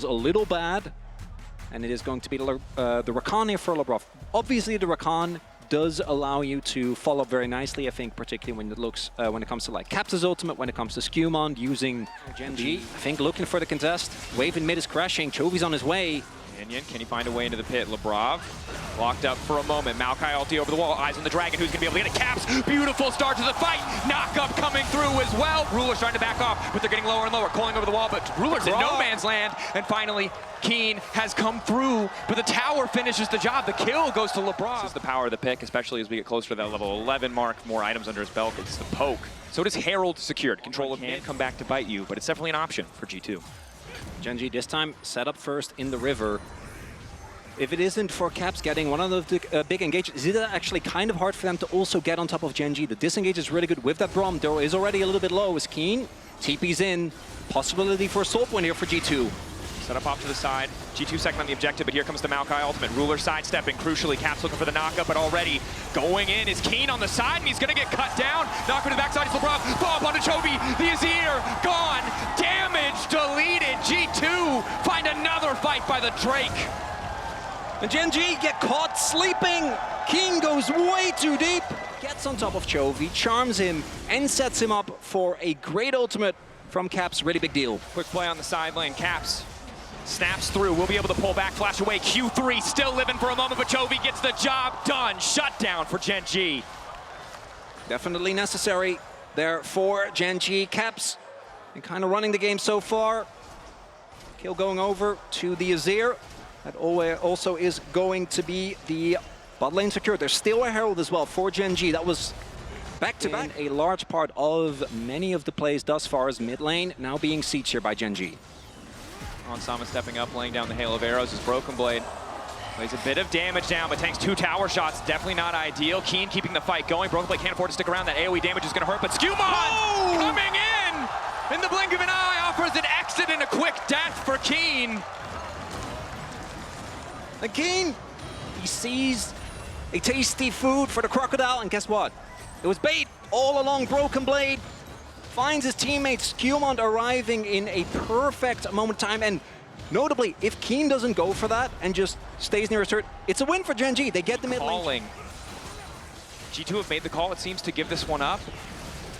a little bad, and it is going to be the Rakan here for Labrov. Obviously, the Rakan does allow you to follow up very nicely, I think, particularly when it comes to like Caps' ultimate, when it comes to Skewmond using Gen.G. I think looking for the contest. Wave in mid is crashing. Chovy's on his way. Can he find a way into the pit? Labrov locked up for a moment. Maokai ulti over the wall. Eyes on the dragon. Who's going to be able to get it? Caps. Beautiful start to the fight. Knock-up coming through as well. Ruler's trying to back off, but they're getting lower and lower. Calling over the wall, but Ruler's in no man's land. And finally, Keen has come through, but the tower finishes the job. The kill goes to Labrov. This is the power of the pick, especially as we get closer to that level 11 mark. More items under his belt. It's the poke. So does Herald secured. Control of mid come back to bite you, but it's definitely an option for G2. Gen.G this time set up first in the river. If it isn't for Caps getting one of the big engages, it is actually kind of hard for them to also get on top of Gen.G. The disengage is really good with that Braum. Doro is already a little bit low. Is Keen. TP's in. Possibility for a soap win here for G2. Set up off to the side. G2 second on the objective, but here comes the Maokai ultimate. Ruler sidestepping. Crucially, Caps looking for the knockup, but already going in is Keen on the side, and he's going to get cut down. Knock to the backside is Labrov. Bomb onto Chovy. The Azir gone. Damage deleted. G2 find another fight by the Drake. And Gen.G get caught sleeping. Keen goes way too deep. Gets on top of Chovy, charms him, and sets him up for a great ultimate from Caps. Really big deal. Quick play on the side lane. Caps snaps through. We'll be able to pull back, flash away. Q3 still living for a moment, but Chovy gets the job done. Shut down for Gen.G. Definitely necessary there for Gen.G. Caps and kind of running the game so far. Kill going over to the Azir. That also is going to be the bot lane secured. There's still a Herald as well for Gen.G. That was back-to-back. A large part of many of the plays thus far is mid lane, now being sieged here by Gen.G. Onsama stepping up, laying down the hail of arrows. His Broken Blade lays a bit of damage down, but tanks 2 tower shots. Definitely not ideal. Keen keeping the fight going. Broken Blade can't afford to stick around. That AoE damage is going to hurt, but Skewmond coming in the blink of an eye, offers an exit and a quick death for Keen. And Keen, he sees a tasty food for the crocodile, and guess what? It was bait all along. Broken Blade finds his teammate Skewmond arriving in a perfect moment of time, and notably, if Keen doesn't go for that and just stays near his turret, it's a win for Gen.G. They get the mid lane. G2 have made the call, it seems, to give this one up.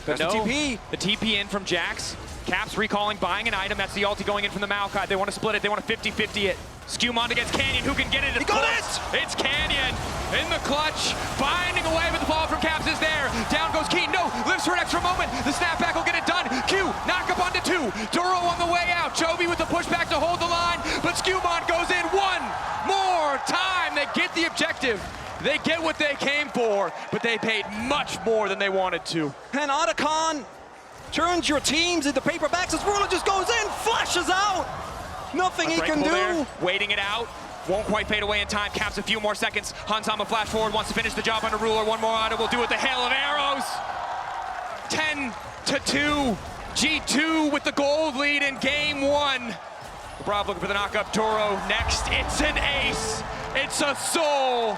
But no, the TP in from Jax. Caps recalling, buying an item. That's the ulti going in from the Maokai. They want to split it. They want to 50-50 it. Skewmond against Canyon. Who can get it? He got it! It's Canyon in the clutch. Finding a way, but the ball from Caps is there. Down goes Keen. No, lives for an extra moment. The snapback will get it done. Q, knock up onto 2. Duro on the way out. Chovy with the pushback to hold the line, but Skewmond goes in one more time. They get the objective. They get what they came for, but they paid much more than they wanted to. And Otacon turns your teams into paperbacks as Ruler just goes in, flashes out. Nothing he can do. There, waiting it out. Won't quite fade away in time. Caps a few more seconds. Hansama flash forward, wants to finish the job under Ruler. One more item will do it. The hail of arrows. 10-2. G2 with the gold lead in game 1. Labrov looking for the knockup. Toro next. It's an ace. It's a soul.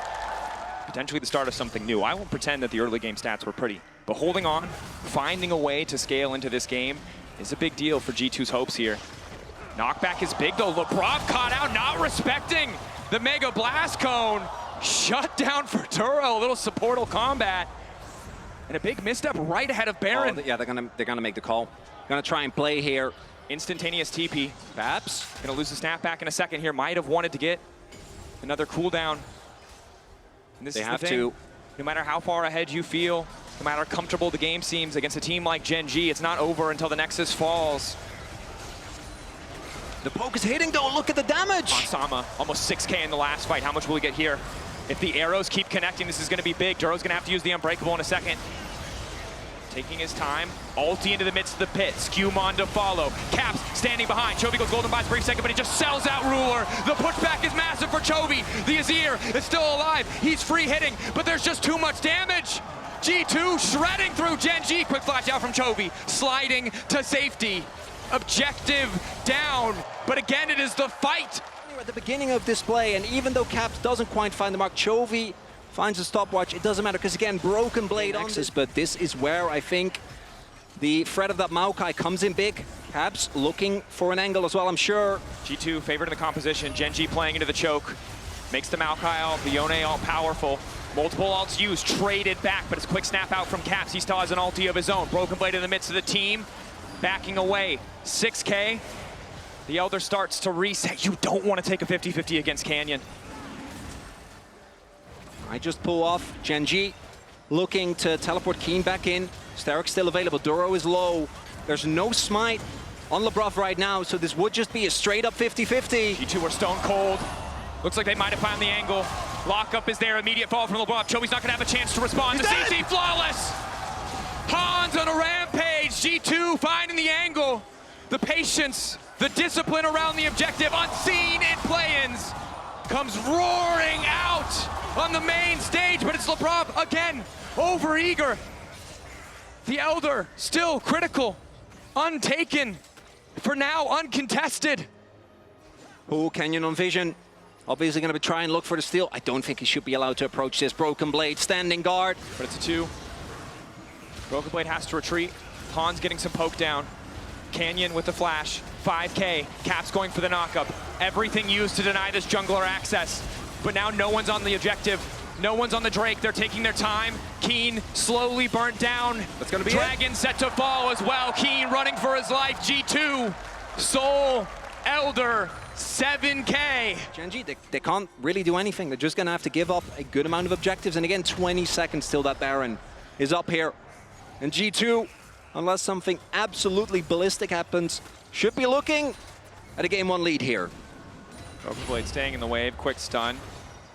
Potentially the start of something new. I won't pretend that the early game stats were pretty, but holding on, finding a way to scale into this game is a big deal for G2's hopes here. Knockback is big though. Labrov caught out, not respecting the Mega Blast Cone. Shut down for Turo. A little supportal combat. And a big misstep right ahead of Baron. Oh, yeah, they're gonna make the call. Gonna try and play here. Instantaneous TP. Babs gonna lose the snapback in a second here. Might have wanted to get another cooldown. And this they is have the thing. to. No matter how far ahead you feel, no matter how comfortable the game seems against a team like Gen.G, it's not over until the Nexus falls. The poke is hitting though, look at the damage! Onsama, almost 6K in the last fight. How much will we get here? If the arrows keep connecting, this is gonna be big. Duro's gonna have to use the Unbreakable in a second. Taking his time, ulti into the midst of the pit. Skewmond to follow. Caps standing behind. Chovy goes golden buys for a second, but he just sells out Ruler. The pushback is massive for Chovy. The Azir is still alive. He's free hitting, but there's just too much damage. G2 shredding through Gen.G. Quick flash out from Chovy. Sliding to safety. Objective down, but again, it is the fight. We're at the beginning of this play, and even though Caps doesn't quite find the mark, Chovy finds a stopwatch. It doesn't matter, because again, Broken Blade on this, but this is where I think The threat of that Maokai comes in big. Caps looking for an angle as well, I'm sure. G2 favored in the composition. Gen.G playing into the choke. Makes the Maokai all, the Yone all powerful. Multiple ults used, traded back, but it's quick snap out from Caps. He still has an ulti of his own. Broken Blade in the midst of the team. Backing away. 6K. The Elder starts to reset. You don't want to take a 50-50 against Canyon. I just pull off. Gen.G looking to teleport Keen back in. Sterik's still available. Duro is low. There's no smite on LeBruff right now, so this would just be a straight up 50-50. G2 are stone cold. Looks like they might have found the angle. Lockup is there. Immediate fall from LeBruff. Chobi's not going to have a chance to respond. The CC flawless. Hans on a rampage. G2 finding the angle. The patience, the discipline around the objective, unseen in play-ins, comes roaring out on the main stage, but it's LeBruff again, over-eager. The Elder still critical, untaken, for now uncontested. Oh, Canyon on vision. Obviously going to try and look for the steal. I don't think he should be allowed to approach this. Broken Blade, standing guard. But it's a 2. Broken Blade has to retreat. Hans getting some poke down. Canyon with the flash. 5K. Caps going for the knockup. Everything used to deny this jungler access. But now no one's on the objective. No one's on the Drake. They're taking their time. Keen slowly burnt down. That's going to be Dragon set to fall as well. Keen running for his life. G2. Soul. Elder. 7K. Gen.G, they can't really do anything. They're just going to have to give up a good amount of objectives. And again, 20 seconds till that Baron is up here. And G2, unless something absolutely ballistic happens, should be looking at a game 1 lead here. Broken Blade staying in the wave. Quick stun.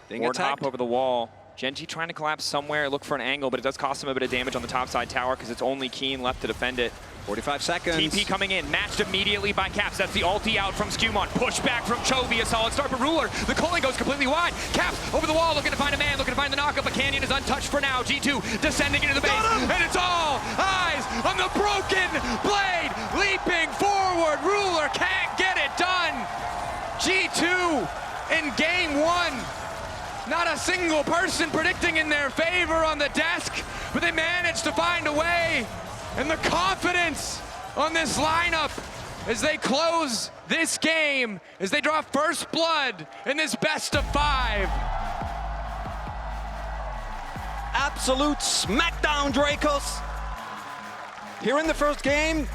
Being Ward attacked. hop over the wall. Gen.G trying to collapse somewhere, look for an angle, but it does cost him a bit of damage on the top side tower because it's only Keen left to defend it. 45 seconds. TP coming in, matched immediately by Caps. That's the ulti out from Skewmon. Push back from Chovy, a solid start, but Ruler, the culling goes completely wide. Caps over the wall, looking to find a man, looking to find the knockup, but Canyon is untouched for now. G2 descending into the base, and it's all eyes on the Broken Blade, leaping forward. Ruler can't get it done. G2 in game 1. Not a single person predicting in their favor on the desk, but they managed to find a way. And the confidence on this lineup as they close this game, as they draw first blood in this best of 5. Absolute smackdown, Dracos. Here in the first game,